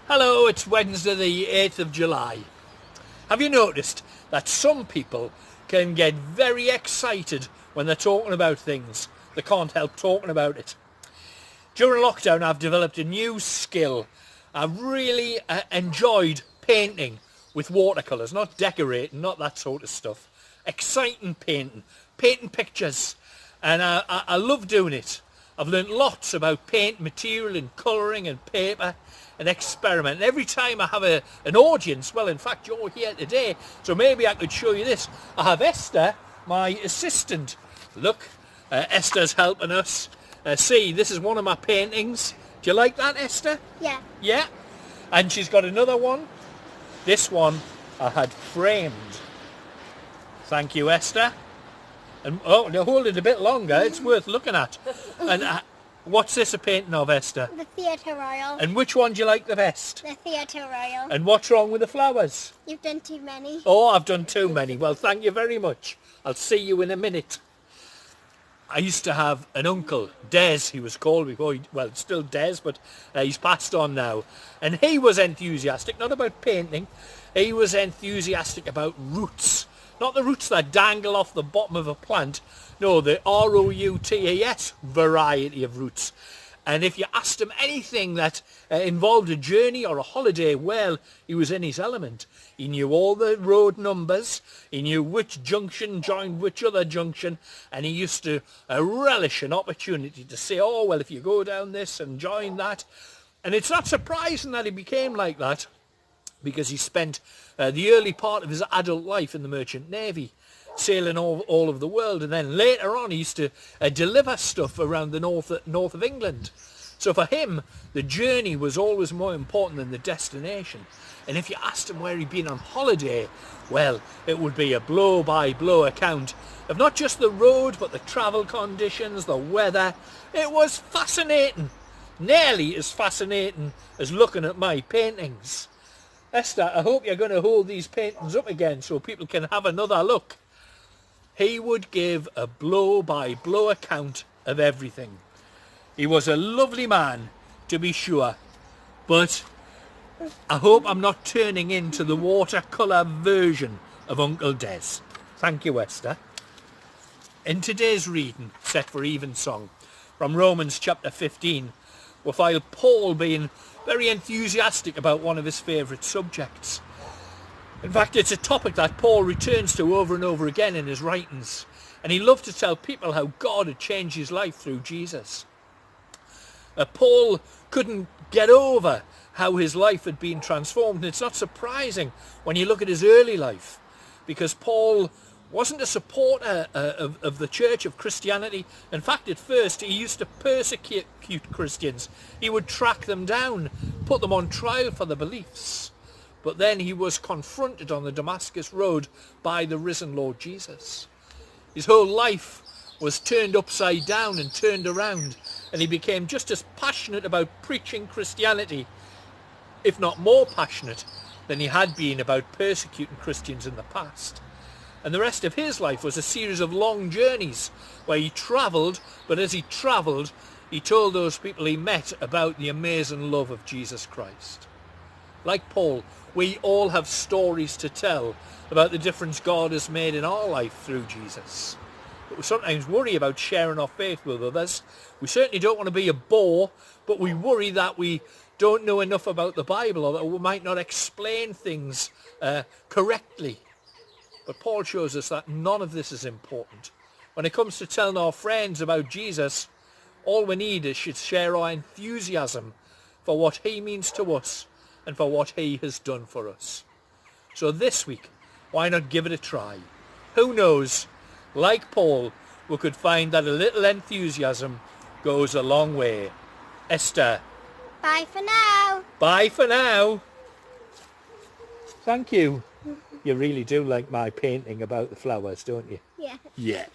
Hello, it's Wednesday the 8th of July. Have you noticed that some people can get very excited when they're talking about things? They can't help talking about it. During lockdown I've developed a new skill. I've really enjoyed painting with watercolours, not decorating, not that sort of stuff. Exciting painting pictures, and I love doing it. I've learnt lots about paint material and colouring and paper and experiment. And every time I have an audience, well, in fact, you're here today, so maybe I could show you this. I have Esther, my assistant. Look, Esther's helping us. See, this is one of my paintings. Do you like that, Esther? Yeah. Yeah? And she's got another one. This one I had framed. Thank you, Esther. And oh, now hold it a bit longer. It's worth looking at. And what's this a painting of, Esther? The Theatre Royal. And which one do you like the best? The Theatre Royal. And what's wrong with the flowers? You've done too many. Oh, I've done too many. Well, thank you very much. I'll see you in a minute. I used to have an uncle, Des, he was called before, well, it's still Des, but he's passed on now. And he was enthusiastic, not about painting, he was enthusiastic about roots. Not the roots that dangle off the bottom of a plant, no, the R-O-U-T-E-S variety of roots. And if you asked him anything that involved a journey or a holiday, well, he was in his element. He knew all the road numbers, he knew which junction joined which other junction, and he used to relish an opportunity to say, oh, well, if you go down this and join that. And it's not surprising that he became like that, because he spent the early part of his adult life in the Merchant Navy, sailing all over the world, and then later on he used to deliver stuff around the north of England. So for him, the journey was always more important than the destination. And if you asked him where he'd been on holiday, well, it would be a blow-by-blow account of not just the road, but the travel conditions, the weather. It was fascinating, nearly as fascinating as looking at my paintings. Esther, I hope you're going to hold these paintings up again so people can have another look. He would give a blow-by-blow account of everything. He was a lovely man, to be sure, but I hope I'm not turning into the watercolour version of Uncle Des. Thank you, Esther. In today's reading, set for Evensong, from Romans chapter 15, we'll find Paul being very enthusiastic about one of his favourite subjects. In fact, it's a topic that Paul returns to over and over again in his writings, and he loved to tell people how God had changed his life through Jesus. Paul couldn't get over how his life had been transformed, and it's not surprising when you look at his early life, because Paul wasn't a supporter of the church, of Christianity. In fact, at first he used to persecute Christians. He would track them down, put them on trial for their beliefs. But then he was confronted on the Damascus road by the risen Lord Jesus. His whole life was turned upside down and turned around, and he became just as passionate about preaching Christianity, if not more passionate, than he had been about persecuting Christians in the past. And the rest of his life was a series of long journeys where he travelled, but as he travelled, he told those people he met about the amazing love of Jesus Christ. Like Paul, we all have stories to tell about the difference God has made in our life through Jesus. But we sometimes worry about sharing our faith with others. We certainly don't want to be a bore, but we worry that we don't know enough about the Bible, or that we might not explain things correctly. But Paul shows us that none of this is important. When it comes to telling our friends about Jesus, all we need is to share our enthusiasm for what he means to us and for what he has done for us. So this week, why not give it a try? Who knows, like Paul, we could find that a little enthusiasm goes a long way. Esther. Bye for now. Bye for now. Thank you. You really do like my painting about the flowers, don't you? Yeah. Yeah.